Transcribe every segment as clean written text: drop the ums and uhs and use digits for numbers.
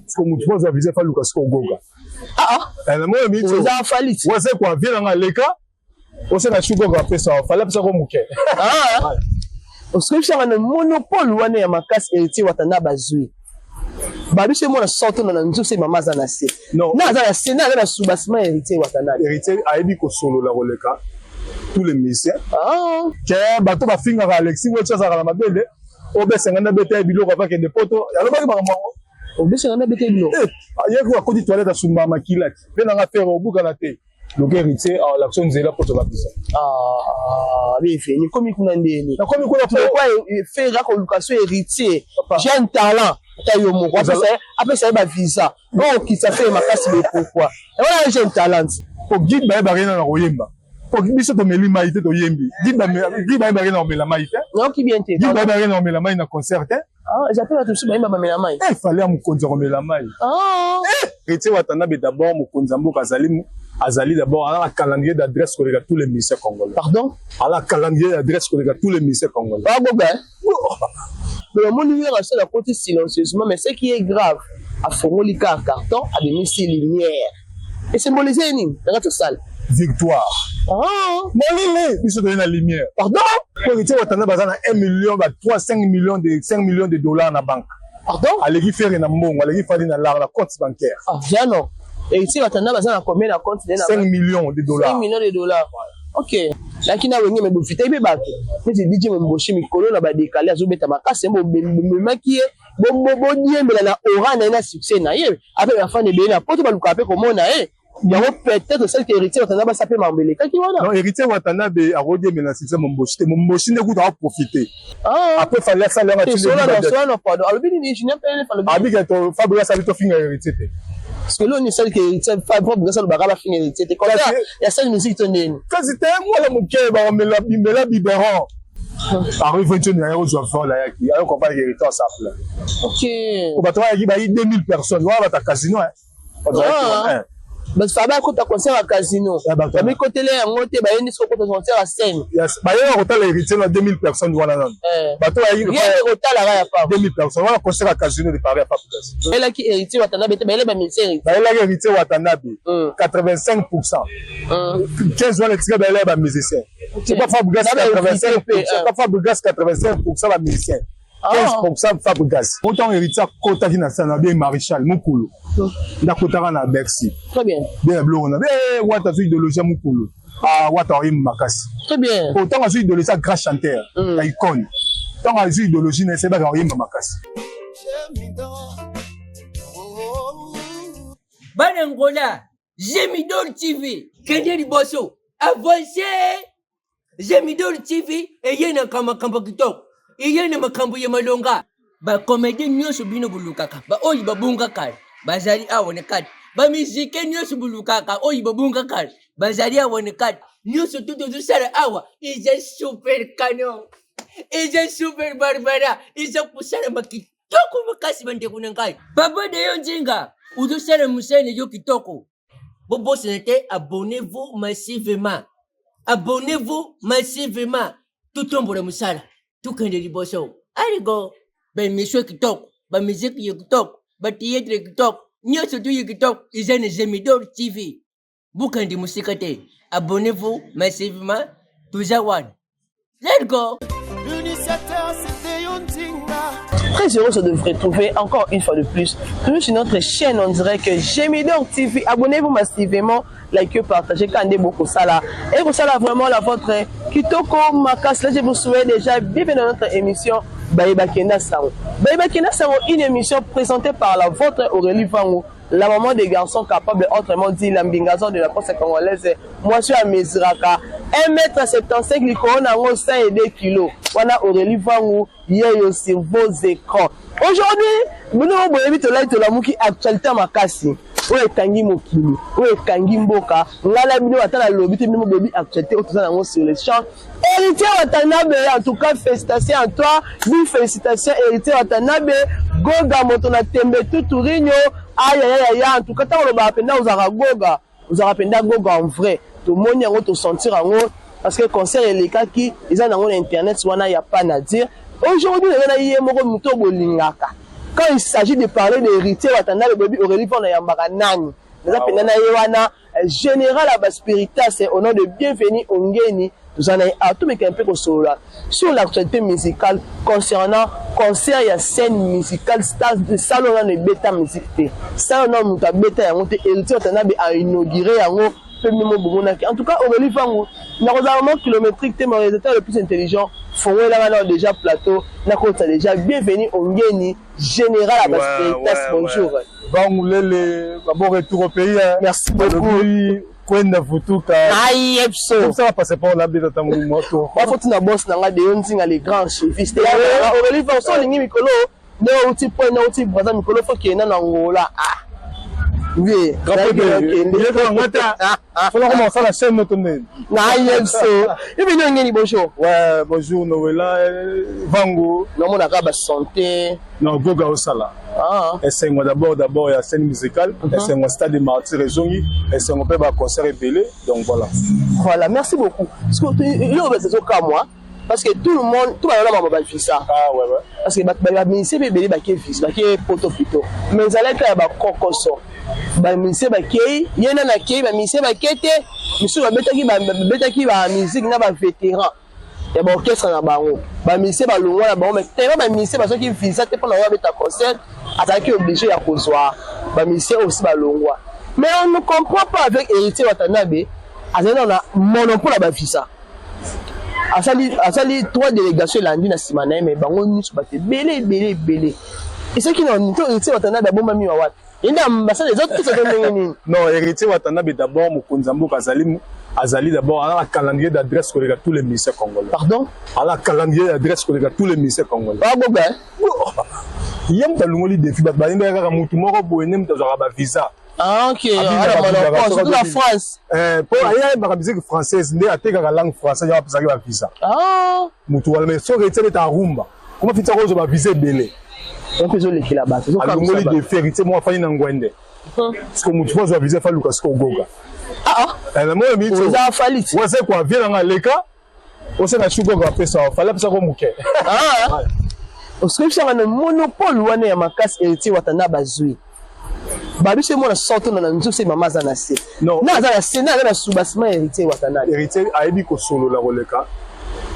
ce que mutu poza visa fa Lucas Kogoga na moi mi tu za fali wase kwa vila nga leka ose na shugoga pesa fala pesa ko muke oscription na monopole wana ya makasi héritier watana bazui babishe mona sorto na nzose mama za na se na za na se na subasima héritier watana héritier aibi ko solo la roleka tous les musiciens que bato ba finga ka Alexis wecha za la mabele obesanga na bete biloko avake de poto alobaki ba mango obesanga na bete biloko yeko akodi toilette asumba makilati pe na faire obuka na te donc héritier l'action nzela poto babisa bien fait ni comme kuna ndeni na comme kuna pourquoi faire la colocation héritier j'ai un talent tayo moko après ça ba visa donc qui ça fait makasi mais pourquoi voilà j'ai un talent pour guide ba barina na koyemba pour biso to meli maite to yembi guide ba barina na mela maite non qui bien te guide ba barina na mela maite na concert j'appelle à tout ça ba mela maite il fallait amukonza ko mela maite héritier watana be d'abord mukonza mboka azali d'abord à la calendrier d'adresse collègue à tous les ministères congolais. Pardon? À la calendrier d'adresse collègue à tous les ministères congolais. Ah bon ben. Mais mon numéro c'est la côté silencieusement mais ce qui est grave à Fongolika carton à des missiles lumière. Et symboliser ni dans notre salle. Victoire. Mais il se donne la lumière. Pardon? Pour héritier watana bazana 1 million 5 millions de dollars na banque. Pardon? Allez faire na mbongo, allez faire na la compte bancaire. Ah, bien non. Et ici, on a combien de compte? 5 millions de dollars. 5 millions de dollars. Ok. Là, qui n'a pas de profiter, mais bah, mais c'est DJ Mboshi Mikolo, là, bah, décalé, à Zobeta Maka, c'est mon maquillé, bon, mais là, aura, n'a succès, n'a eu. Après, la fin de Bénin, pour te le comment on a eu. Il y a peut-être celle qui héritier Watanabe s'appelle Mambele. Quand il va là? Non, héritier Watanabe a rodé, mais là, c'est ça, Mboshi ne goûte à profiter. Après, fallait ça, là, tu sais, là, non, pardon. Alors, bien, je n'ai pas le. Ah, bien, que Fabrice a tout fini à héritier. Parce que là, on est celle qui est Fabrice, ça, le bagage fini. C'était comme ça. Il y a celle musique tonne. Quand c'était moi, là, mon cœur, on me l'a biberon. Arrive, on tient à aux enfants, là, qui a un compagnon héritier ensemble. Ok. On va trouver, il y a 2000 personnes. Voilà, ta casino, hein. On dirait parce que Fabien quand tu concert à casino mais côté là on était bah il faut qu'on concert à scène bah il y a hôtel héritier là 2000 personnes voilà non bah toi il y a hôtel là pas 2000 personnes voilà concert à casino de Paris à pas et là qui héritier Watanabe bah il est ministère bah il est héritier Watanabe 85% 15 ans l'extrait bah il est musicien c'est pas Fabrice 85% c'est pas Fabrice 85% la musicien 15% Fabrice autant héritier Kota qui n'a ça bien Maréchal Mukulu Nakotara na Bercy. Très bien. Bien blo on a wata zu idéologie Mukulu. Ah wata rim makasi. Très bien. Autant azu idéologie grand chanteur, icône. Tant azu idéologie ne c'est pas rim makasi. Banangola, Gemidor TV, Kenya Bosso, avancez. Gemidor TV et yena kama kitok. Yena makambo ya malonga. Ba comédie nyoso bino bulukaka. Ba oyi babunga kale. Bazali awone kati ba musique nyoso bulukaka oyi babunga kale bazali awone kati nyoso tuto zusara awa is a super canon is a super barbara is a kusara makitoko makasi bande kunangai baba de yonjinga udusara musene yo kitoko bobo senete abonnez-vous massivement tutombora musala tukende liboso aligo ba miswe kitoko ba musique yo kitoko Batiyetre TikTok, nyoso tu TikTok, izane Gemidor TV. Bukandi musikate. Abonnez-vous massivement. Touzawan. Let's go. Très heureux de vous retrouver encore une fois de plus. Toujours sur notre chaîne, on dirait que Gemidor TV. Abonnez-vous massivement, likez, partagez, kandé beaucoup ça là. Et vous ça là vraiment la vôtre Kitoko Makas. Là je vous souhaite déjà bienvenue dans notre émission. Baïba Kenda Sao, une émission présentée par la vôtre Aurélie Vango, la maman des garçons capables, autrement dit l'ambingazon de la poste congolaise. Moi je suis à Mezraka, 1m75, l'icône en 102 kg. Voilà Aurélie Vango, hier sur vos écrans. Aujourd'hui, nous avons invité la mouki actualité à Makassi. Oye kangi mokili, oye kangi mboka, ngala bino atala lobby te bino bobi actualité autoza nango sur les champs. Héritier Watanabe, en tout cas félicitations à toi, mille félicitations Héritier Watanabe, Goga moto na tembe tuturinyo, aïe en tout cas tant le ba penda uzara Goga en vrai, tout monde yango to sentir yango parce que concert eleka ki ils ont nango internet wana ya pas na dire. Aujourd'hui on a yé moko muto bolingaka. quand il s'agit de parler d'héritier Watanabe Aurélie Fon Yambaka Nani déjà pendant Yewana général à Baspiritas c'est au nom de Bienvenue Ongeni nous en avons tout mais un peu sur l'actualité musicale concernant concert et scène musicale de salon de bêta musique salon de bêta héritier Watanabe a inauguré en tout cas Aurélie Fon normalement kilométrique t'es mon réalisateur le plus intelligent faut là déjà plateau n'a déjà Bienvenue Ongeni général à Baspiritas bonjour bon le bon retour au pays merci beaucoup kwenda futuka ayepso ça va passer par la bête dans mon moto ba faut na boss na nga de onzinga les grands chefs Aurélie Fon so lingi mikolo ne outi point na outi braza mikolo faut que na ngola oui faut commencer la chaîne notre ayepso ibi no ngeni bonjour ouais bonjour Noëlla Vango no mona ka ba santé non goga osala et c'est moi d'abord il y a scène musicale et c'est moi stade de martyr rezongi et c'est mon père concert épelé donc voilà merci beaucoup parce que il y a des autres cas moi parce que tout le monde tout le monde va faire ça ouais parce que ba ministère bébé ba ke fils ba ke poto pito mais ça là ka ba kokoso ba ministère ba ke yena na ke ba ministère ba kete misu ba betaki ba musique na ba vétéran et ba orchestre na bango ba ministère ba longwa na bango mais tellement ba ministère ba soki visa te pour na ba ta concert attaqué obligé à kozwa ba ministère aussi ba longwa mais on ne comprend pas avec héritier Watanabe azana na monopole ba visa asali 3 délégations lundi na simana mais bango nyusu bate belé et ce qui non héritier Watanabe bomba mi wa wapi inda mbasa les autres qui se donnent non héritier Watanabe d'abord Mokonzambo Azali d'abord à la calendrier d'adresse collègue à tous les ministères congolais. Pardon? À la calendrier d'adresse collègue à tous les ministères congolais. Ah bon ben. Yem talungoli défi ba balinga ka mutu moko boyenem tazara ba visa. Ah OK. Alors surtout la France. Pour aller ba musique française ndé ateka ka langue française ya pesa ba visa. Ah. Mutu wala mais so retele ta rumba. Comment fita ko zo ba visa belé. On peut zo l'équipe là-bas. Alungoli de ferité moi fani na ngwende. Parce que mutu faut zo visa fa Lucas ko goga. Ah moi mi to za falit wa se kwa vient nga leka o se na chugo ga pesa fala pesa ko muke o se que na monopole wana ya makasi héritier Watanabe azui babi se mo na sorto na nzo se mama za na se non na za na se na subasma héritier Watanabe héritier aibi ko solo la roleka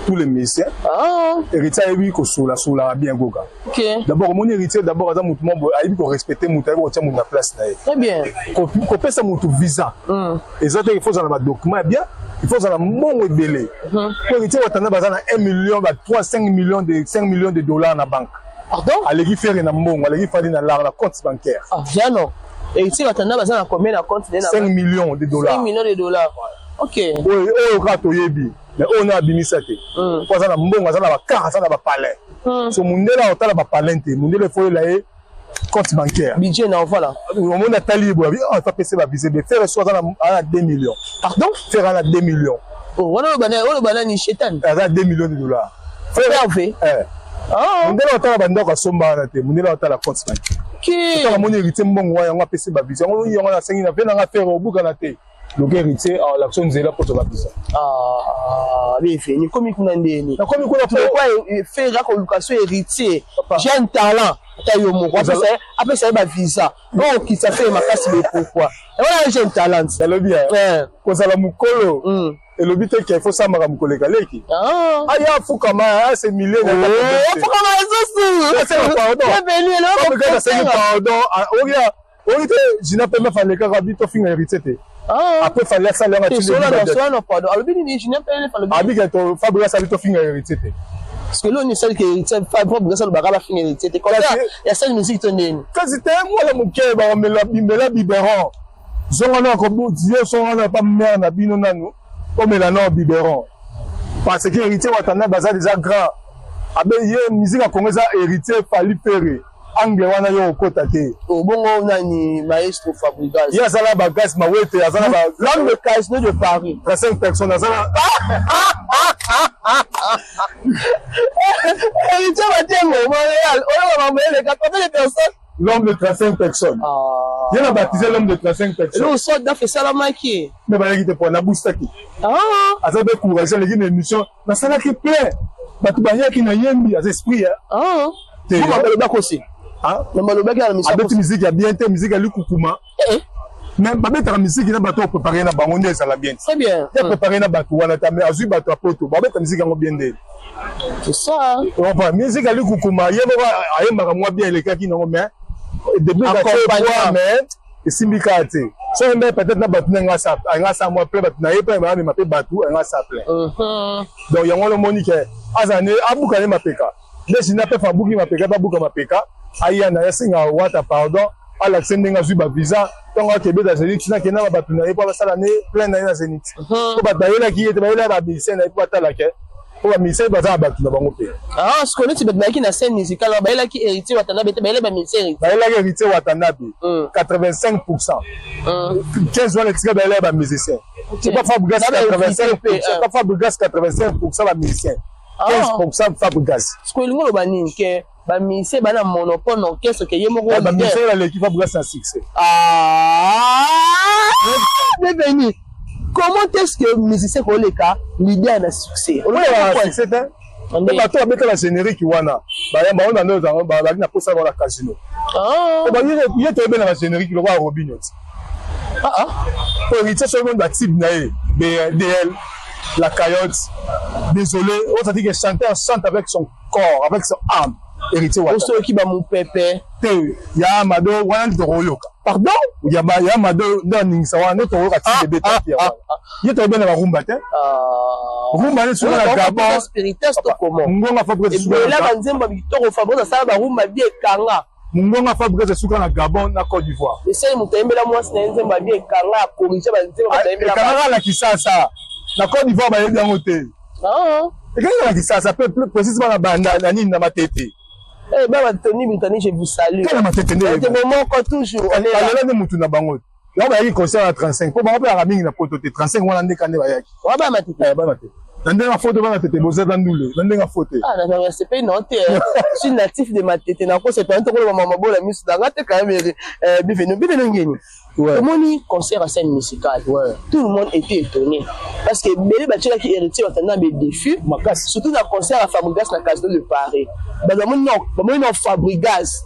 tous les ministères héritier aibi ko sola bien goga OK d'abord mon héritier d'abord aza mutu mo aibi ko respecter mutu aibi ko tia mutu na place na très bien ko pesa mutu visa exactement il faut ça na document bien il faut ça na mbongo ebele ko héritier Watanabe baza na 1 million ba 5 millions de dollars na banque pardon aleki faire na mbongo aleki fali na la compte bancaire bien non héritier Watanabe baza na combien na compte na 5 millions de dollars 5 millions de dollars OK ka to yebi mais on a bimisa te kwa za na mbongo za na ba car za na ba palais so mundela otala ba palente mundela faut la compte bancaire budget na voilà au moment na tali bo on va passer ba viser de faire soit à 2 millions pardon faire à 2 millions on bana ni shetan à 2 millions de dollars faire fait mundela otala ba ndoko somba na te mundela otala compte bancaire qui ka mon héritier mbongo ya on va passer ba viser on y on a 5 na pe na faire au buka na te donc héritier l'action nzela pour ba visa bien fait ni comme kuna ndeni na comme kuna pourquoi faire la colocation héritier j'ai un talent ta yo moko après ça ba visa donc qui ça fait makasi mais pourquoi voilà j'ai un talent ça le bien ko ça la mukolo et le but est qu'il faut ça mara mukolo kaleki ya fuka ma c'est milliers de fuka ma c'est pardon pardon je n'appelle pas les carabito finga héritier après fallait ça leur non pardon alors bien je n'appelle pas le abi to Fabrice ali to finga héritier parce que là on est celle qui Fabrice le bagala finga héritier comme ça il y a cette musique tonne quand c'était moi la muke ba mela biberon zonga na ko Dieu zonga na pas mère na bino nanu o mela na biberon parce que héritier Watanabe baza déjà grand abe ye musique a congolais héritier fali pere angle wana yo okota te bongo nani maestro Fabrice ya sala ba gas ma wete ya sala ba l'homme de Casino de Paris 5 personnes sala héritier Watanabe Montréal on va me les 80 personnes l'homme de 35 personnes il a baptisé l'homme de 35 personnes nous sort d'affe salamaki mais ba yaki te pour na boostaki azabe courage les une émission na sala qui plein batu ba yaki na yembi az esprit tu m'appelles pas aussi hein na balobaki na musique abeti musique ya bien te musique ya likukuma mais babetaka musique na bato préparer na bango nde ezala bien très bien te préparer na bato wana ta mais azui bato apoto babeta musique yango bien nde c'est ça enfin musique ya likukuma ye boko ayembaka mwa bien elekaki nango mais début ka mais esimbika te so mbe peut-être na bato nga sa moi plein bato na ye plein ba me mape bato nga sa plein donc yango lo moni ke azane abuka ne mapeka les n'a pas fabuki mapeka pas buka mapeka aya na yasinga wata pardon ala sendenga zuba visa tonga kebe da zenit na kena bato na ye pa basala ne plein na zenit ko batayela ki ete bayela ba bise na po atala ke ko ba mise baza bato na bango pe ah ce qu'on est bet na scène musicale bayela ki héritier watanabe te bayela ba mise bayela ki héritier watanabe 85% 15 ans etika bayela ba musicien c'est pas Fabregas 85% pas Fabregas 85% ba musicien 15% Fabregas ce qu'on lingo ba nini ke ba mise bana monopole orchestre ke yemoko ba mise la l'équipe Fabregas un succès devenu comment est-ce que musicien ko le cas leader na succès on a succès hein mais bato abeta la générique wana ba ya ba on na ndoza ba ba na posa ba casino ba yé te ben na générique le roi Robinho pour héritier sur le monde ba type na DL la Coyote désolé on s'est dit que chanteur chante avec son corps avec son âme héritier wa ceux qui ba mon pépé te ya mado wana ndoroyoka pardon ya mado ndani sawa no to ka ti bébé ta ya ye to bena ba rumba te rumba ne sur la gabon spiritualiste comment ngonga Fabrice sur la banzemba bitoko Fabrice ça ba rumba bien kanga ngonga Fabrice sur la Gabon na Côte d'Ivoire et c'est mutembela moi c'est nzemba bien kanga corriger banzemba mutembela kanga la kisasa na Côte d'Ivoire ba yebi yango te et kanga la kisasa peu plus précisément na banda na nini na matete eh baba Tony Bintani je vous salue quel matete ne de moment quand toujours on est là ne mutu na bango là ba yaki concert à 35 ko ba ba mingi na poto te 35 wana ndeka ne ba yaki wa ba matete ba matete ndenga photo ba matete boza dandule ndenga photo ah na c'est pas non te je suis natif de matete na ko c'est pas un to ko mama bola miss danga te quand même bienvenue ngeni moni concert à scène musicale tout le monde était étonné parce que belé batela qui héritier watana be défi surtout dans concert à Fabregas na Casino de Paris ba non Fabregas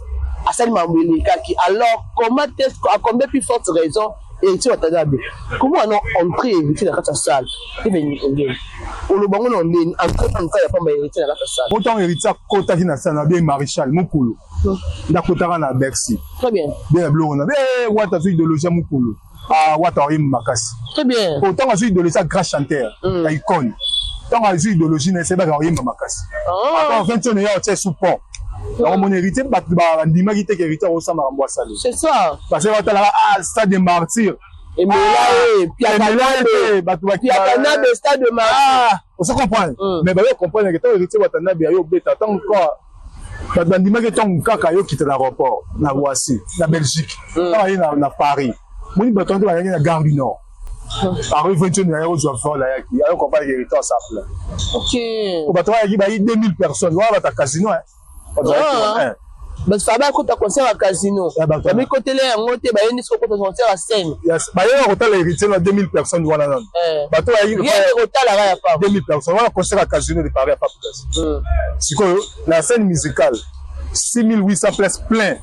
à scène mambeli kaki alors comment est-ce à combien plus forte raison héritier watana be comment on entrer héritier dans la salle et venir ngeni on le bango non ndeni en cas ya pas héritier dans la salle autant héritier kota ki na salle na bien maréchal mukulu ndakotaka na Bercy très bien bien blonde na wata zo idéologie mukulu wata rim makasi très bien autant azo idéologie grand chanteur ya icône tant azo idéologie na c'est ba rim makasi attends 21 ya tient sous pont donc mon héritier ba ndimaki te héritier au sama rambo sali c'est ça parce que wata la stade des martyrs et mais là batu ba Watanabe stade de martyrs on se comprend mais ba yo comprendre que ton héritier Watanabe yo beta tant encore bandimaki ntango kaka yo kita na aéroport na Roissy na Belgique ayi na Paris moni bato nde bayaki na Gare du Nord Paris 21 ya ozwa vol ayaki ayo comprendre que héritier ça plein ok bato bayaki bayi 2000 personnes wana bata casino parce que ça va côté concert à casino mais côté là on te bayeni ce côté concert à scène bayeni côté héritier na 2000 personnes wana non bato bayaki côté là ya pas 2000 personnes wana concert à casino de Paris à pas sikoyo la scène musicale 6800 places plein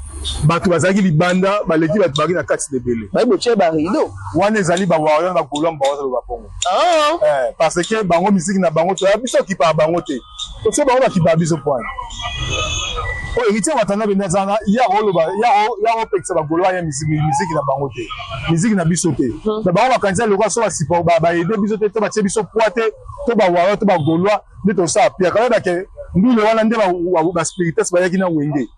bato bazaki libanda baleki bato baki na kati de belé bayi botie ba rideau wana ezali ba warrior ba kolom ba waza ba pongo parce que bango musique na bango to biso ki pa bango te to se bango ba ki ba biso point o héritier Watanabe ndazana ya roloba ya opekisa ba goloa ya musique na bango te musique na biso te na bango ba kanisa lokwa so ba sipo ba aider biso te to ba tie biso poite to ba warrior to ba goloa de to sa pia kana ke ndule wana nde ba spiritus ba yaki na wenge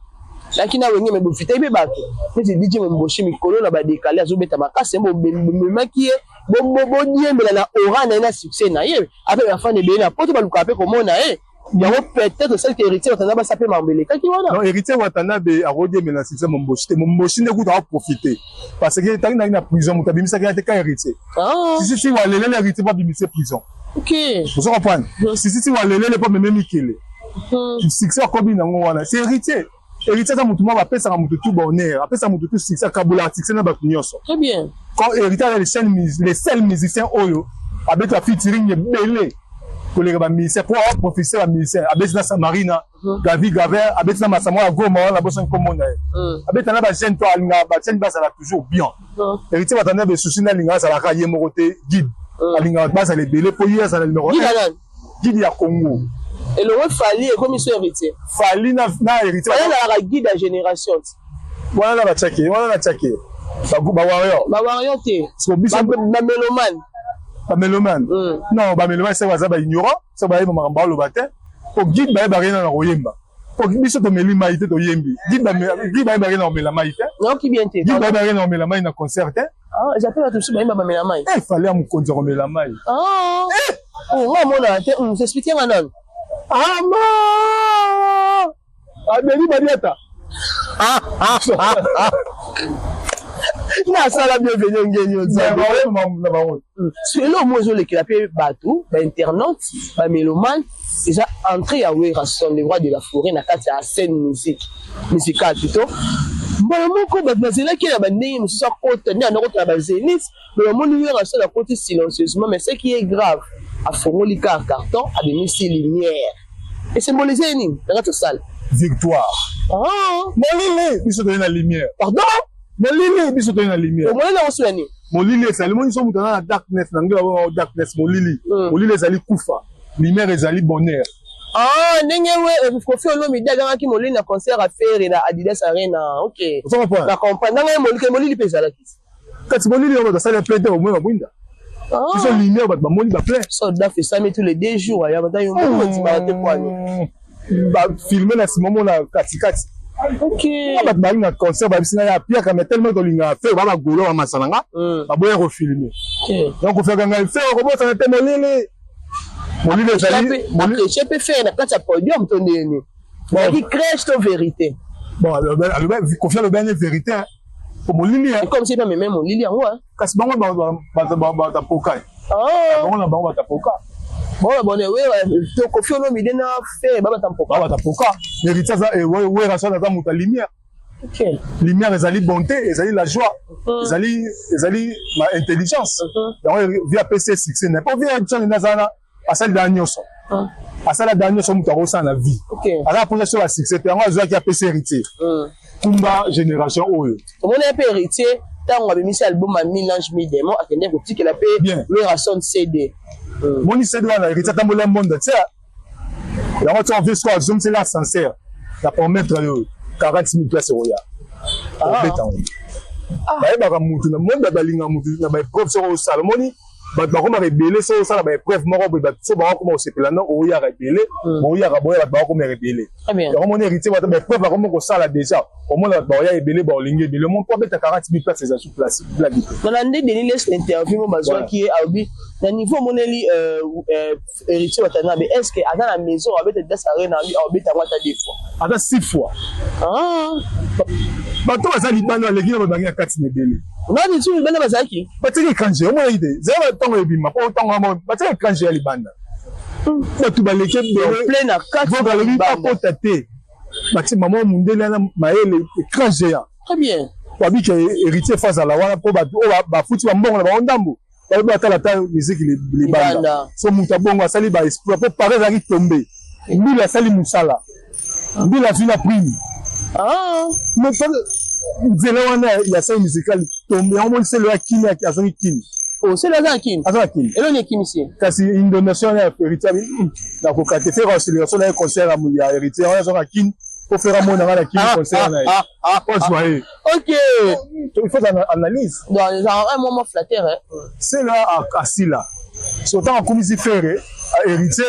lakini wenge me bofita ibe bato pete DJ Mboshi mikolo na ba décaler azobeta makase mbo memaki bo diembela na aura na succès na ye après la fin de bena poto ba luka pe komona yango peut-être celle que héritier Watanabe ça peut m'embêler kaki wana non héritier Watanabe a rodé mais na succès Mboshi ne kuta profiter parce que tangi na prison mutabimisa ka te ka héritier si wa lele héritier pas bimisa prison ok vous comprenez si wa lele pas même mikele succès akobi nango wana c'est héritier za mutu mwa bapesaka mutu tout bonheur apesa mutu tout succès kabola succès na bato nyonso très bien quand héritier les seuls musiciens oyo abeta featuring ebele koleka ba musicien pour avoir professeur ba musicien abesi na Samarina Gavi Gavin abeta masamo agoma na boson komona abeta na ba jeune to alinga ba jeune basa la toujours bien héritier batanda be souci na linga ça la ka yemo côté guide alinga basa le belé pour hier ça le numéro guide ya Congo et le Fali est comme monsieur héritier Fali na héritier la guide à génération voilà ba tchake ba warrior te so biso ba mélomane Bameloman. Non, Bameloman, c'est quoi? Ignorant. C'est quoi? Ils m'ont le bâtiment. Pour guide, bah, rien dans le yemba. Pour guide, c'est comme les maïtés de yembi. Guide, bah, rien dans le maïté. Non, qui vient te. Guide, bah, rien dans le maïté, dans concert. Ah, j'appelle à tout ça, bah, la maïté. Il fallait me conduire au maïté. Ah, oh, moi, on s'explique maintenant. Ah, non! Ah, Béni Badiata. Na sala bienvenue ngeni c'est là moi je le qui l'appelle bateau ba internaute ba mélomane déjà entré à Wera son les rois de la forêt na kati à scène musicale plutôt bon moko ba bazela qui la ba ndenge musu sa côté na ndako ba zénith mais mon Wera son la côté silencieusement mais ce qui est grave a formoli carton a des missiles lumière et symboliser ni dans cette salle victoire molili biso de la lumière pardon molili biso de la lumière molili na oswani molili ezali moni so mutana na darkness na ngela ba darkness molili ezali kufa lumière ezali bonheur ndenge we Kofi Olomide agangaki molili na concert à faire na Adidas Arena OK na comprendre ndenge molili pesa la kisi kati molili on va ça les plaindre au moins babwinda biso lumière ba moni ba plein soldat fait ça mais tous les 2 jours ya bata yo mo ba te poani ba filmer na simomo na katikati OK ba ba na concert ba bisina ya pia ka tellement to linga faire ba golo ba masalanga ba boya ko filmer donc on fait ganga faire ko bota na temelele molili ezali molili je peux faire na kati ya podium to ndeni qui crèche to vérité bon alors confier le bien vérité pour molili comme si pas même molili en ouais kasi bango ba ta pokai bango na bango ba ta poka bon ouais to Kofi Olomide na fait ba ta poka vérité ça et ouais raison dans ta lumière OK lumière ezali bonté ezali la joie ezali ma intelligence donc via PC succès n'est pas via channel nazana asali danyoso asala danyoso mutaro ça na vie alors pour ça la succès te ngo azwa ki PC héritier kumba génération oyo on est peu héritier tant on a mis album à Mélange Midemo attendez ko tiki la paix le rason CD moni CD na héritier tambola monde tia yango tu en veux quoi zoom c'est là sincère la promettre 40 000 places roya ba mutu na monde balinga mutu na ba prof so sala moni ba koma rebelle so sala ba preuve moko ba so ba koma osepela na oya rebelle oya ka boya ba koma rebelle yango moni héritier ba preuve ba koma ko sala déjà au moins ba oya rebelle ba olingi le monde peut être 40 000 places c'est sur place blague dans l'année de l'île interview mo bazwa qui est abi na niveau moneli héritier watana mais est-ce que dans la maison avec des arena abi ta wata des fois ada 6 fois ba to bazali bana leki na bangi ya kati nebele on a dit bana bazaki batiki kanje o mo ide zero tango ebima po tango mo batiki kanje ya libanda batu baleke de plein na kati galerie pas potate bati maman mundele na maele kanje ya très bien wabi ke héritier face à la wana po batu o ba futi ba mbongo na ba ndambo ba tala ta musique libanda so muta bongo asali ba exploit po pare za ki tomber mbila sali musala mbila fina prime mais pas nzela wana ya sa musical tombe on monte le akini azongi kini c'est la zakini elo ni kini si kasi indonation ya héritier na ko kate faire accélération na concert ya héritier on azonga kini pour faire mon na kini concert na OK il faut analyse dans un moment flatteur c'est là à Sila surtout en commission faire héritier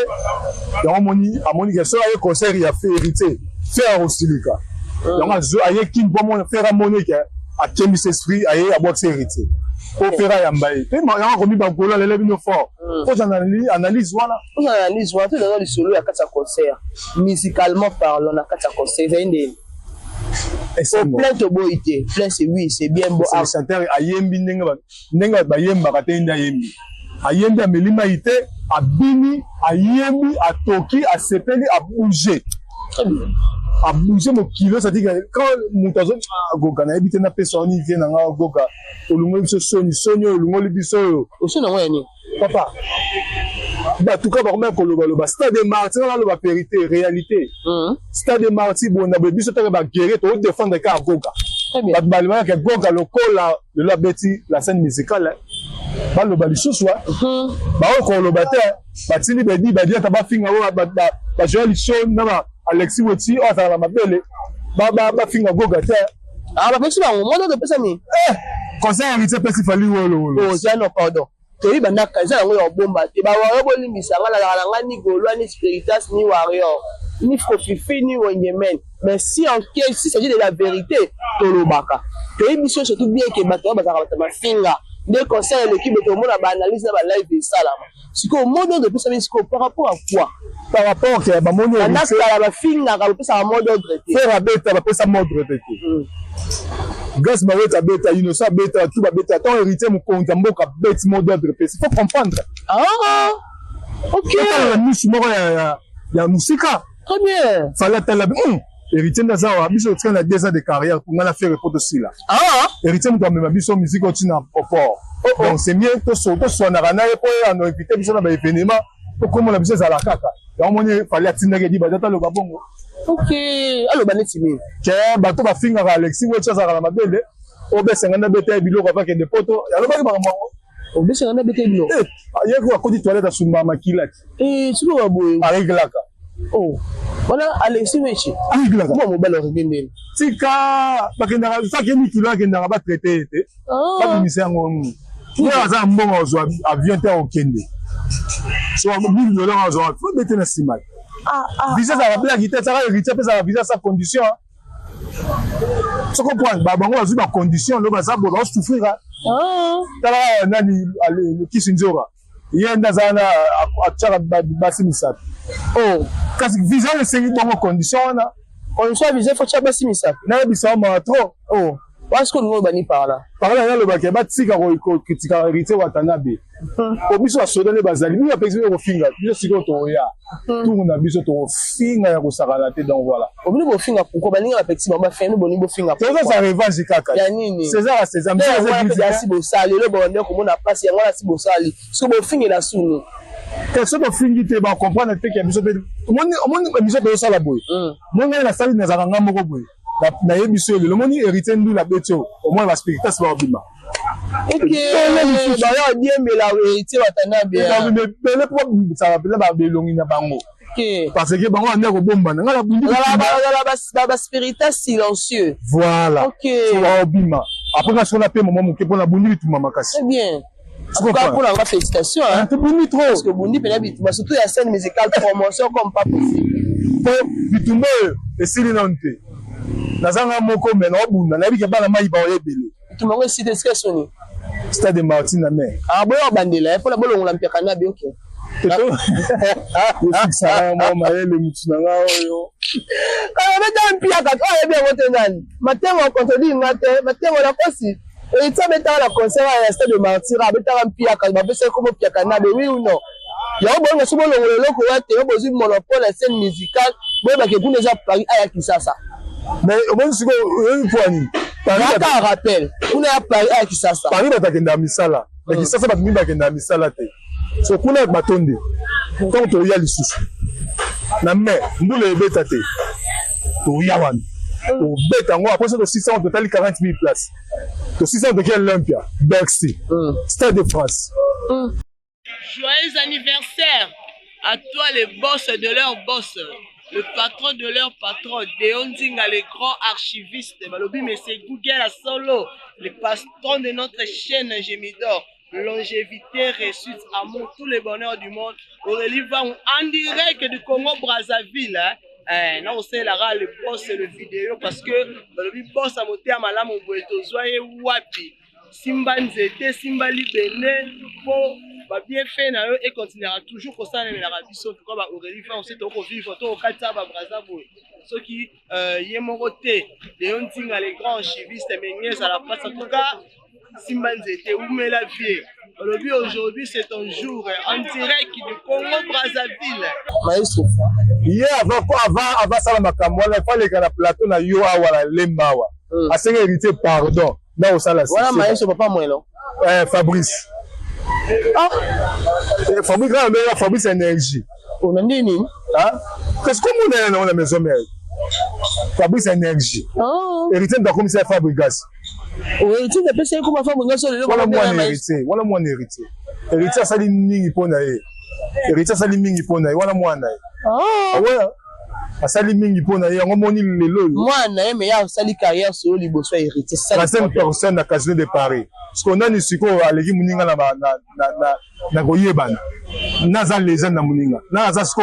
ya amoni que ça y concert ya fait héritier faire aussi le cas donc aye kin pour mon faire amoni que a kemi esprit aye aboxe héritier pour faire yambaye te ma ya komi ba golo lele bino fort faut analyse voilà tout dans le solo ya kata concert musicalement parlant na kata concert ende plein to boité plein c'est oui c'est bien beau le chanteur ayembi nenga ba yemba ka te nda yembi ayembi amelima ite abini ayembi atoki asepeli a bouger très bien a bouger mon kilo ça dit que quand mutazo goga na ebite na personne vient na goga olungo biso soni olungo biso osona ngwa ni papa En tout cas, Stade de Martyrs, on a la vérité, réalité. Stade de Martyrs, bon, on a besoin de guérir, on défendre les Goga. Batbalima, que Goga, le col, de la bêtise, la scène musicale, bah, le balichou, soit. Bah, on le battait, Batini, Bedi, Badia, Taba, Finga, bah, Joël Chon, Alexis Woti, oh, ça va m'appeler. Bah, Finga, Goga, ah, bah, c'est bon, moi, je peux ça, mais. Conseil héritier, parce qu'il fallait, oh, c'est non, pardon. Toyi banda kaza yango ya bomba te ba warrior bolimbisa ngala la ni golwa ni spiritas ni warrior ni fofifi ni wenyemen mais si en quelque si s'agit de la vérité tolobaka toyi biso surtout bien que bato bazaka batama finga des conseils l'équipe de monde ba analyse ba live ça là siko mode de plus siko par rapport à quoi par rapport à ba moni na kala ba finga ka pesa mode d'ordre te faire abeta ba pesa mode d'ordre Gas Maweta beta, Innocent beta, tout va beta. Ton héritier, mon compte, mon cas bête, mot d'ordre. Il faut comprendre. Ah, ok. Il y a un musica. Très bien. Fallait tellement. Héritier dans ça, Abisso, tu as 2 ans de carrière pour nous faire report aussi là. Ah. Héritier, nous avons Abisso musique continue au port. Donc c'est mieux que ce soit on a rana et pour on éviter Abisso dans l'événement. Pour comment la Abisso à la caca. Donc on fallait attirer dit badata le babongo. Ok, alors banetimi. Tiens, bateau va finir Alexis, ouais, ça va la mabelle. Obé ngana bete bilo kwa ke de poto. Alors ba ba mo. Obé ngana bete bilo. Aye ko akodi toilette asumba makilati. Tu dois boy. Ariglaka. Oh. Voilà Alexis wechi. Ariglaka. Moi mobile origine. Tika bakenda ça ke ni kilo akenda ba traiter té. Ba bimisa ngonu. Ni aza mbongo zo avion te okende. So $1000 zo faut bete na simai. Visa ça va bien quitter ça va hériter ça va visa sa condition. Ce qu'on prend bango azu ba condition lo ba ça bo souffrir. Tala nani le kisinzora. Yenda zana achara basi misap. Oh, kasi visa le sengi bango condition na. On soit visa faut chaba basi misap. Na bisa ma trop. Oh, parce que nous bani par là. Par là le ba ke ba tsika ko critique hériter Watanabe. Obiso asodane bazali mi apexi ko finga biso siko to ya tout na biso to finga ya ko sakala te donc voilà obini bo finga pourquoi balinga apexi ba fenu boni bo finga pourquoi ça revanche kaka ya nini César ya si bo sali le bonde ko mona passe ya ngala si bo sali so bo finga la sunu que so bo fingi te ba comprendre te que biso te moni biso te sala boy moni na sali na zanga moko boy na yebiso le moni hériter ndu la beto au moins la spiritas ba obima. Ok, d'ailleurs, bien, mais la vérité, Watanabe. Ça va bien, bah, belongi na bango. Ok. Parce que bango ane ko bomba, nga la bundi. La spiritas silencieux. Voilà. Ok. So obima. Après quand on a payé maman moké pour la bundi tout maman kasi. Très bien. En tout cas, pour la félicitations. Hein. C'est bundi trop. Parce que bundi peut-être, mais surtout la scène musicale promotion comme pas possible. Pour bitumbe et sili nante. Nazanga moko mais no bunda, na bika bana mai ba oyebele. Tu m'as aussi des questions. Stade de Martyrs na mer. Ah bon bandela, pour la bolongo la mpekana bi OK. Je suis ça moi maele mutu na nga oyo. Quand on met un piaka, oh bien voter nani. Matin on contredit ngate, matin on la kosi. Et ça mettant la concert à Stade de Martyrs, abeta un piaka, ba pesa comme piaka na oui ou non. Ya bon na subo longo loko wa te bozu monopole la scène musicale, boy ba ke kuna za Paris aya Kisasa. Mais au moins c'est une fois ni. Paris a rappel. On a Paris aya Kisasa. Paris ba takenda misala. Mais Kisasa ba mimba kenda misala te. So kuna batonde. Quand to ya lisusu. Na me mbule beta te. To ya wan. To beta ngo après ça 600 au total 40 000 places. To 600 de quel Olympia? Bercy. Stade de France. Joyeux anniversaire à toi les boss de leur boss, le patron de leur patron, Deonzinga, les grands archivistes, Balobi, mais c'est Google à solo, le patron de notre chaîne Gémidor, longévité, réussite, amour, tous les bonheurs du monde. Aurélie va en direct du Congo Brazzaville. Non, c'est la le boss le vidéo parce que Balobi boss a monté à Malam au Boeto, soyez wapi. Simba Nzete, Simba Libene, pour bien fait et continuera toujours comme ça dans l'Arabie Saoudite. Comme Aurélie fait, on sait qu'on vivre au Qatar, Brazzaville. Ceux qui y est moroté, les Ontinga, les grands archivistes, mais à la place. En tout cas, Simba Nzete, où met la vie. Aujourd'hui, c'est un jour en direct du Congo Brazzaville. Maestro. Hier, avant ça, il fallait que la plateau na yo awala lembawa. À ce hérité, pardon. Non, ça là. Voilà, Maïs, papa, moi, là. Fabrice. Fabrice grand mère Fabrice énergie. On a nini? Qu'est-ce que on a dans la maison mère? Fabrice énergie. Héritier de la commissaire Fabregas. Oui, héritier de PC comme Fabregas sur le voilà moi héritier. Héritier ça li mingi pona ye. Héritier ça li mingi pona ye. Voilà moi na ye. Ouais. Asali mingi pona ye ngo moni lelo. Moi na ye mais ya sali carrière sur liboso héritier ça. La seule personne à Casino de Paris. Parce qu'on a ni siko aleki muninga na goyebana. Naza légende na muninga. Naza siko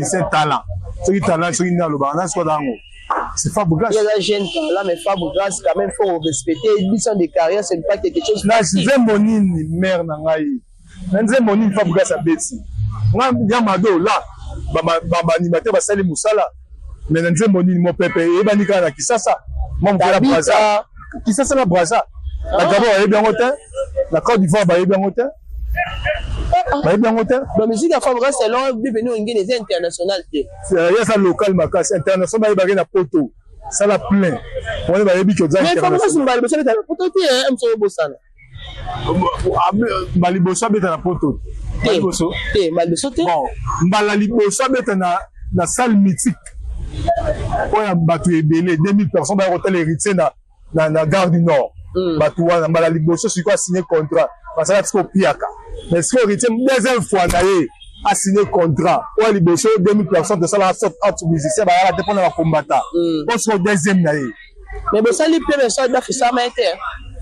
c'est talent. C'est talent sur une aloba. Na siko dango. C'est Fabregas. Il y a des jeunes là mais Fabregas quand même faut respecter mission de carrière c'est pas quelque chose. Là c'est monini mère na ngai. Nanze monini Fabregas abeti. Nga yamado là baba animateur basali musala. Mais nanze monini mo pepe e banika na Kisasa. Mon la Braza. Kisasa na Braza. La Gabon est bien hôtel. La Côte d'Ivoire est bien hôtel. Bah bien hôtel. La musique à Fabregas c'est long bienvenue en Guinée international. C'est ça local makas international ba na poto. Ça la plein. On est ba yebi ko za international. Mais Fabregas mba liboso beta na poto ti hein mso bosana. Ba liboso beta na poto. Liboso. Maliboso te. Bon, mba liboso beta na salle mythique. Oya batu ebele 2000 personnes ba hôtel héritier na gare du Nord. Batu wana mba liboso siko signer contrat. Parce que c'est piaka. Mais ce que héritier deuxième fois na ye a signé contrat. Oya liboso 2000 personnes de ça la sorte autre musicien ba la dépend na combattant. Parce que deuxième na ye. Mais bon ça li peut mais ça da fi ça mette.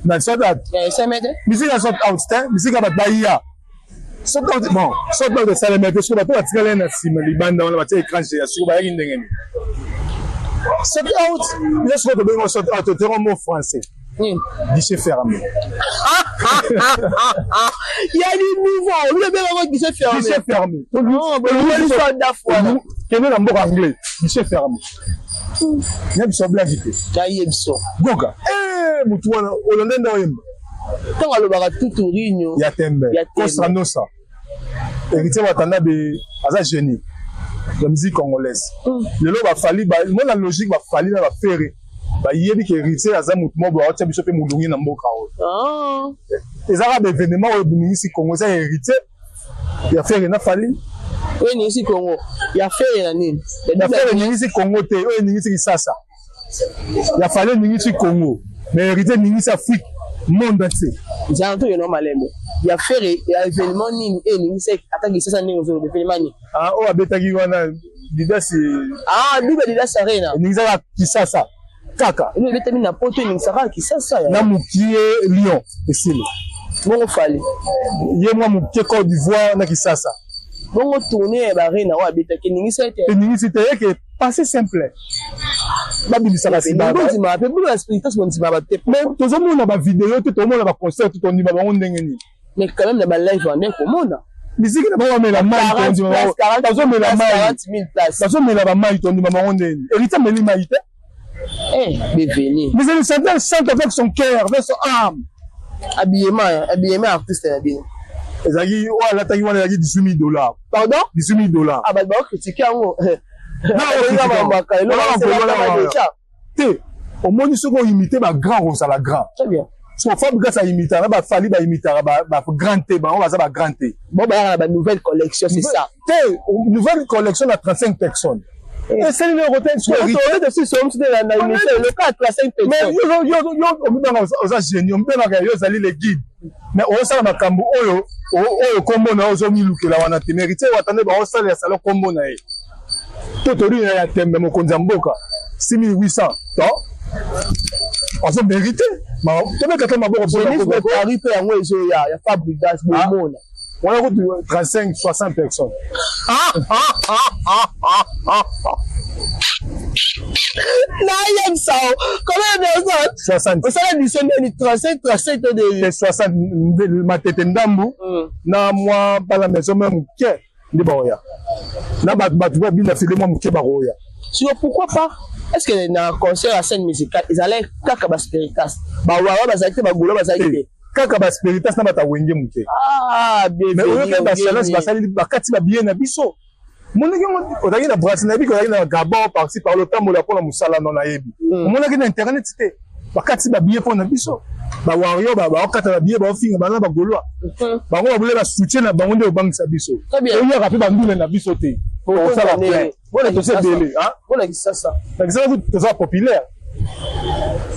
Na ça da. Ça mette. Musique na sorte out, musique ba baïa. Bon, sorte de ça le mettre parce que ba to atikala na sima libanda wana ba tia écran chez ya suko ba yaki ndengeni. Sorte out, il est sorte de bien sorte out, c'est un mot français. Guichet fermé. Il y a du mouvement. Vous avez un guichet fermé. Guichet fermé. Non, mais vous avez d'affaires. Quel est l'ambon anglais? Guichet fermé. Il y a du sable invité. Il y a du sable. Goga. Moutouana, Hollandais dans Yemba. Quand on va tout tourner, il y a Tembe. Costa Nosa. Héritier Watanabe, Aza génie. La musique congolaise. Le lot va falloir, moi la logique va falloir la faire. Bah il y a des héritiers Aza Moutmo, bah tu as besoin de moulounger dans Mboka. Les Arabes événements au ministre congolais héritier, il a fait rien à falloir. Oui, ministre Congo, il a fait rien. Il a fait ministre Congo, oui ministre Kisasa. Il a fallu ministre Congo, mais héritier ministre Afrique, monde entier. J'ai entendu le nom Malembo. Il a fait un événement ni et ni c'est attaque Kisasa ni aux événements ni. Ah oh abetaki wana Dida c'est Dida Sarena. Ni za Kisasa. Kaka. Nous il était mis na poto ni Sara Kisasa. Na mukie Lyon esile. Bon fallait. Yé moi mukie Côte d'Ivoire na Kisasa. Bon tourner barena wa betaki ni c'était. Ni c'était que passé simple. Babili ça c'est ba. Bon ma pe pour expliquer ce qu'on dit ba te. Mais tout le monde a ba vidéo, tout le monde a ba concert, tout on dit ba on ndengeni. Mais quand même la live on est comment là. Musique na ba mais la maille on dit ba. 40 000 places. Ça mais la maille on dit ba on ndengeni. Héritier mais maille. Bienvenue. Mais elle chante avec son cœur, avec son âme. Habillement artiste là bien. Ezagi wa la tangi wana yaki $18,000. Pardon? $18,000. Ah bah critiquer en Te, au moins ils sont imité ba grand on ça la grand. Très bien. So Fabregas a imité, ba fali ba imité ba grand T, ba on va ça ba grand T. Bon bah nouvelle collection c'est ça. Te, nouvelle collection à 35 personnes. Et c'est le hôtel sur le dessus sur la émission le cas 35 personnes. Mais yo on me donne aux génie, on me donne yo zali les guides. Mais on ça makambo oyo kombo na ozo milukela wana te mérité watane ba on ça les salon kombo na e. Totori na ya tembe mokonzi mboka 6800 to ozo mérité ma tebe kata maboko pour le Paris pe yango ezo ya Fabregas bomona on a 35 60 personnes. Là, ça. Combien de personnes? 60. Vous savez, nous sommes 35 de 60. Ma tête ndambu. Na moi, pas la maison même, qu'est-ce que baroya. Na batu ba bien filé moi m'ke baroya. Sur pourquoi pas? Est-ce que dans un concert à scène musicale, ils allaient kaka basperitas. Ba wa ba zakite ba golo ba zakite. Kaka basperitas na bata wenge m'ke. Bien. Mais on est dans silence ba sali ba kati ba bien na biso. Monaki odaki na Brazzaville na bi odaki na Gabon par ci par le temps mola pour la musala non na yebi. Monaki na internet c'était ba kati ba bien pour na biso. ba wario ba okata ba biye ba ofinga bana ba golwa bango ba bule ba soutien na bango nde bank sa biso oyo ka pe ba ndule na biso te pour ça la plaît voilà que c'est belé hein voilà que ça donc ça vous ça populaire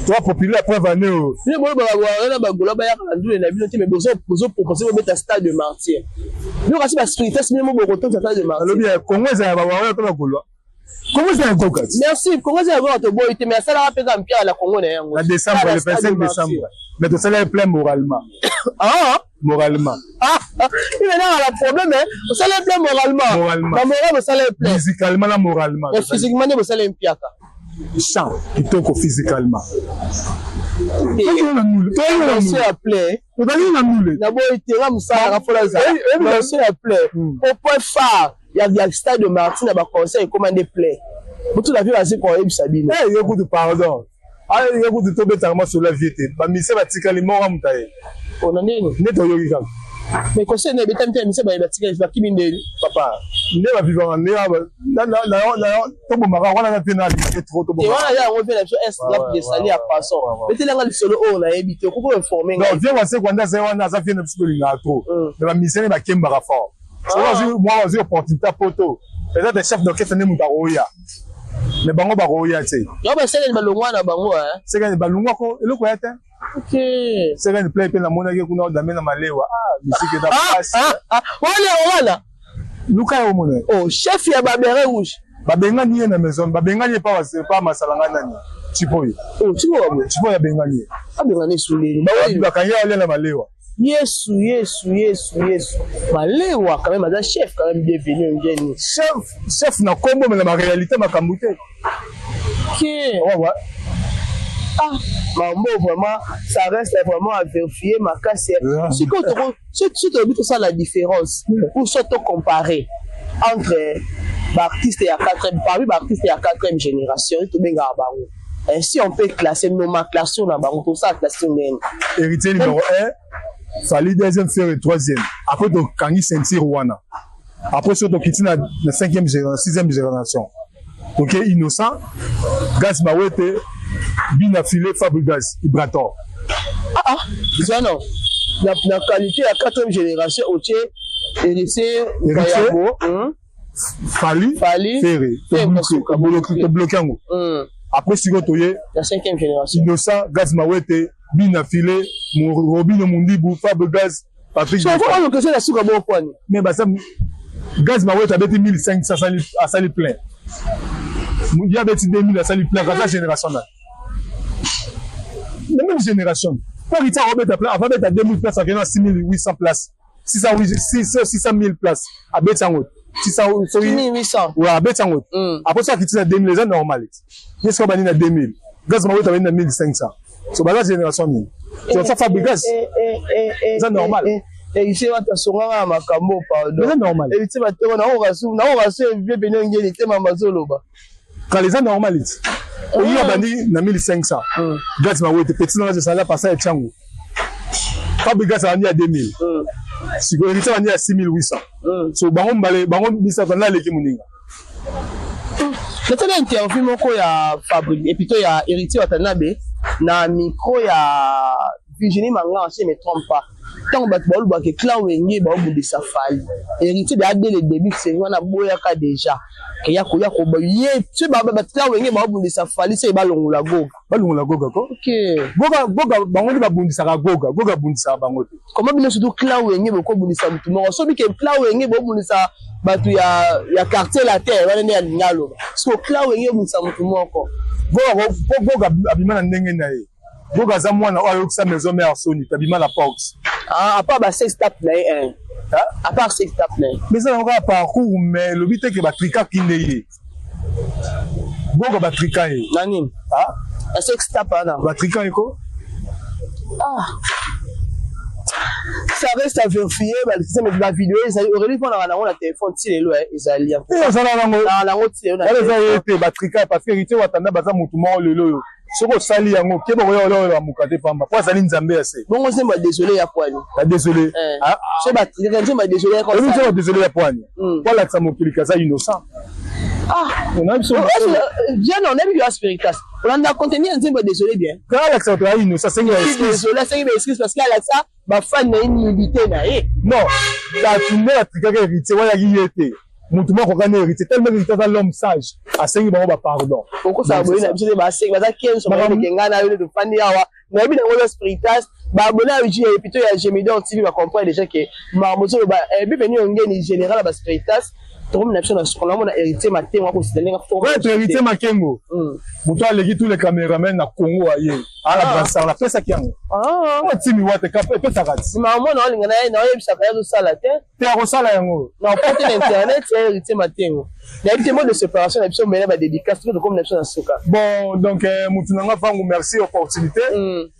toi populaire preuve année ni bo ba wario na ba golwa ba ya ka ndule na biso te mais besoin proposer ba mettre stade de martyr nous kasi ba spiritus ni mo bo koto stade de martyr le bien Congo za ba wario to ba golwa comment c'est un coca merci Congo za ba to boy te mais ça la rappelle comme Pierre la Congo na yango en décembre le 25 décembre mais tout ça est plein moralement moralement il est là le problème hein ça est plein moralement ma moral ça est plein physiquement la moralement mais physiquement ne ça est piaka chant kitoko physiquement c'est appelé na boy te ra musala ka fola za c'est appelé au point phare il y a le stade de Martin na ba conseil commandé play tout la vie va se ko ebisabine eh yo kudu pardon ah yo kudu to betama sur la vie te ba mise ba tikali mo ramutaye on en est neto yo kika mais conseil na betamite mise ba tikali ba kiminde papa ne ba vivant ne na to bo mara wana na pena li trop to bo wana ya on fait la chose est de salir à passant mais te langa le solo o na ebité ko ko informer non viens voir c'est kwanda za wana za fina psycho linga trop mais ba mise ne ba kemba ka fort moi j'ai opportunité poto peut-être des chefs d'orchestre ne mutaroya mais bango ba roya tse yo ba sele balongwa na bango hein c'est quand balongwa ko eloko ya te OK c'est quand play pe na mona ke kuna odame na malewa musique da passe wala luka yo mona oh chef ya ba beret rouge ba benga ni na maison ba benga ni pas masalanga nani chipoyi oh chipoyi ya benga ni benga ni suleli ba kanya ole na malewa Yesu. Malewa quand même, un chef quand même bienvenu. Chef na kombo mais la réalité makamute. OK. Ouais. Ah, maman vraiment ça reste vraiment à vérifier ma casse. Si quand tu dis ça la différence pour se comparer entre l'artiste et la quatrième génération, tout bien gabaou. Si on peut classer nomenclature dans bango tout ça classation héritier numéro 1 Fali deuxième frère et troisième. Après donc Kangi ceinture wana. Après surtout kiti na 5e génération, 6e génération. OK, innocent. Gaz Mawete, bina filé Fabregas Ibrator. Ça non. La qualité à 4e génération OK, héritier Kayabo, Fali Ferré. To bloqué ngo. Après Sigotoye, la 5e génération. Innocent, Gaz Mawete, bina filé Robino Mundibu, Fabregas, Patrick. Ça va que c'est la souka bon point. Mais bah ça Gaz Mawete a bêté 1500 à sali plein. Il y a bêté 2000 à sali plein dans la génération là. La même génération. Quand il t'a rebêté plein, avant bêté à 2000 places, à 6800 places. 600 000 places à bêté en haut. 6800. Ouais, à bêté en haut. Après ça, qui t'a 2000, c'est normal. Qu'est-ce qu'on va dire à 2000? Gaz Mawete a bêté 1500. C'est pas la génération ni. C'est ça Fabregas. C'est normal. Et ici on t'a songa makambo pardon. C'est normal. Et tu vas te na on rasu vieux benyo ngeli te mama zoloba. Quand les gens normales. On y a bandi na 1500. Gaz Mawete petit dans le salaire passer à Tchango. Fabregas a à 2000. Si vous héritier a à 6800. So bango bisa dans la leki muninga. C'est une interview moko ya Fabrice et plutôt ya héritier Watanabe na micro ya Virginie Manga si je me trompe pas. Tant que bato ba ke clan wengi ba obundisa Fali. Héritier de dès le début c'est wana boyaka déjà. Que ya ko ba ye tu ba clan wengi ba obundisa Fali c'est ba longula goga. Ba longula goga ko? OK. Goga bango ba bundisa ka goga bundisa bango. Comment bien surtout clan wengi ba ko bundisa mutu mo so bi ke clan wengi ba obundisa batu ya quartier la terre wana ne ya ngalo. So clan wengi obundisa mutu moko. Goga abimana ndenge na ye. Goga za mwana oyo sa maison mère Sony tabima la porte. À part ba 6 tape na un. À part 6 tape na. Mais ça on va parcours mais le but est que ba trika kineye. Goga ba trika ye. Nani? La 6 tape na. Ba trika eko? Ça reste à vérifier, c'est la vidéo, ils auraient dû prendre la téléphone, si les lois, ils allaient. La route, c'est la trika parce que héritier Watanda baza mutumo le loyo. Soko sali yango keba ko yo la mukate pamba. Kwa sali nzambe assez. Bon on c'est désolé ya poani. Désolé. C'est ba trika, c'est désolé comme ça. Désolé ya poani. Voilà ça mon kilika ça innocent. On a besoin bien, on a vu Asperitas. On a contenu un peu désolé bien. Quand Alexa Otraï, nous, ça c'est désolé, c'est une excuse parce qu'Alexa, ma fan n'a une limité. Non, la tournée a triqué héritier, voilà, il y était. Moutouma ko kana héritier tellement héritier dans l'homme sage a sengi bango ba pardon pourquoi ça abonné na biso ba sengi baza 15 so ba kenga na yo de fani awa na bi na ngolo Spiritas ba abonné a uji et plutôt ya Gemidor TV ba comprendre déjà que marmoto ba bi venu ngeni général ba Spiritas to na biso na sikola mona héritier matengo ko sidelenga fo ouais héritier makengo muto aleki tous les caméramans na Congo aye ala brassard la pesa kiango o timi wate ka pesa kati maman na linga na ye bisa ka yo sala te ko sala yango na porte internet héritier matengo na héritier mode de séparation na biso mena ba dédicace tout comme na biso na soka bon donc mutu nanga fangu merci opportunité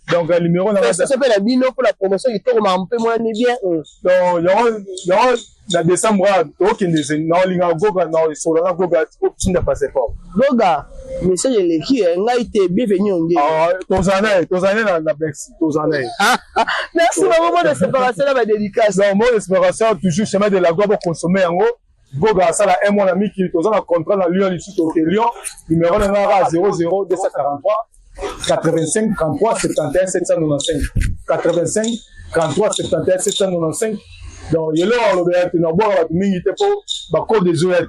donc numéro na ça s'appelle la bino pour la promotion qui tourne un peu moins bien donc yo na décembre okende na linga goga na isola goga tinda passeport goga message eleki ngai te bienvenue onge tozane na Bex tozane merci maman de séparation na ba dédicace non mot de séparation toujours chemin de la gloire pour consommer yango goga sala un mois na miki tozana contrat na Lyon ici au Lyon numéro na 00 243 85 33 71 795 85 33 71 795 donc yelo alobe na boka ba mingi te po ba code des ORT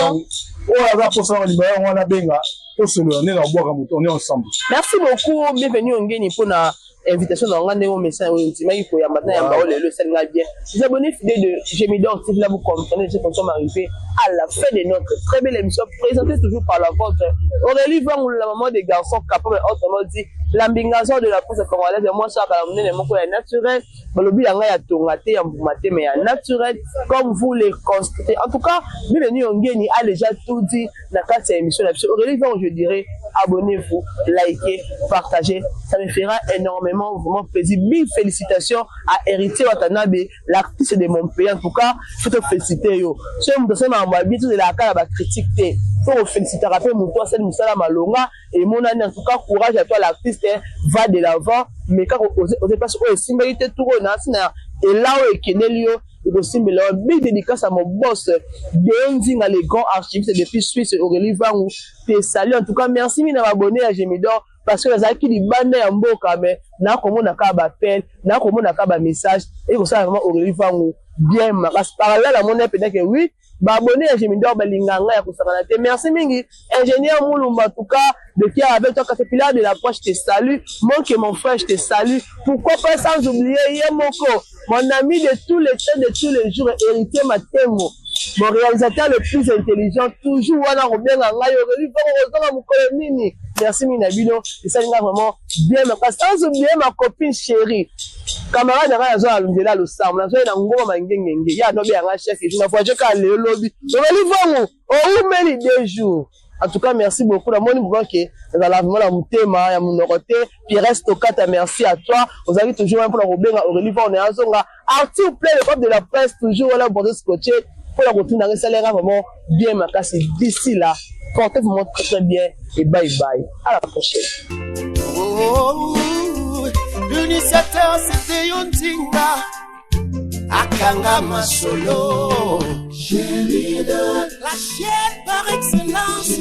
donc on va pour ça numéro on a benga pour se le na boka muto on est ensemble. Merci beaucoup, bienvenue ngeni pour na invitation na ngande mo message ultima il faut ya matin ya baole le senga bien. Les abonnés fidèles de Gemidor TV là vous comprenez ce qu'on va arriver à la fin de notre très belle émission présentée toujours par la vôtre Aurélie Vang la maman des garçons capables autrement dit l'ambingation de la presse congolaise moi ça la monnaie moko ya naturel balobi yanga ya tongate ya mbumate mais ya naturel comme vous les constatez en tout cas bienvenue ngeni a déjà tout dit dans cette émission Aurélie Vang je dirais abonnez-vous likez partagez ça me fera énormément vraiment plaisir mille félicitations à Héritier Watanabe l'artiste de mon pays en tout cas faut te féliciter yo ce monde ça m'a bien tout de la cara ba critique té faut féliciter rappel mon toi celle Musala Malonga et mon ami en tout cas courage à toi l'artiste va de l'avant mais quand on passe au singalité tout na sina et là où Kenelio et aussi mais là big dédicace à mon boss Benzing à les grands archivistes depuis Suisse Aurélie Vang te salut en tout cas merci mina abonné à Gemidor parce que les acquis du bande en boka mais na comment na ka ba appel na comment na ka ba message et comme ça vraiment Aurélie Vang bien parce parallèle à mon peut-être que oui ba abonné à Gemidor balinganga ya kusakana te merci mingi ingénieur Moulumba en tout cas de qui avec toi Caterpillar de la poche je te salue mon frère je te salue pourquoi pas sans oublier Yemoko mon ami de tous les temps de tous les jours Héritier Matengo mon réalisateur le plus intelligent toujours wana robenga ngai Aurélie Vang mukolo nini merci Minabino et ça n'a vraiment bien mais sans oublier ma copine chérie camarade na zo alungela lo sam na zo na ngoma mangengenge ya no be anga chef je na voiture ka le lobby Aurélie Vang au meni 2 jours en tout cas merci beaucoup la moni boke dans la vraiment la mutema ya munorote puis reste au kata merci à toi vous avez toujours pour la robenga Aurélie Vang on est azonga article plein le cop de la presse toujours voilà pour se scotcher pour la retourner dans salaire vraiment bien makasi d'ici là portez-vous très très bien et bye bye à la prochaine. L'initiateur c'était Yontinga Akanga Masolo Gemidor la chaîne par excellence.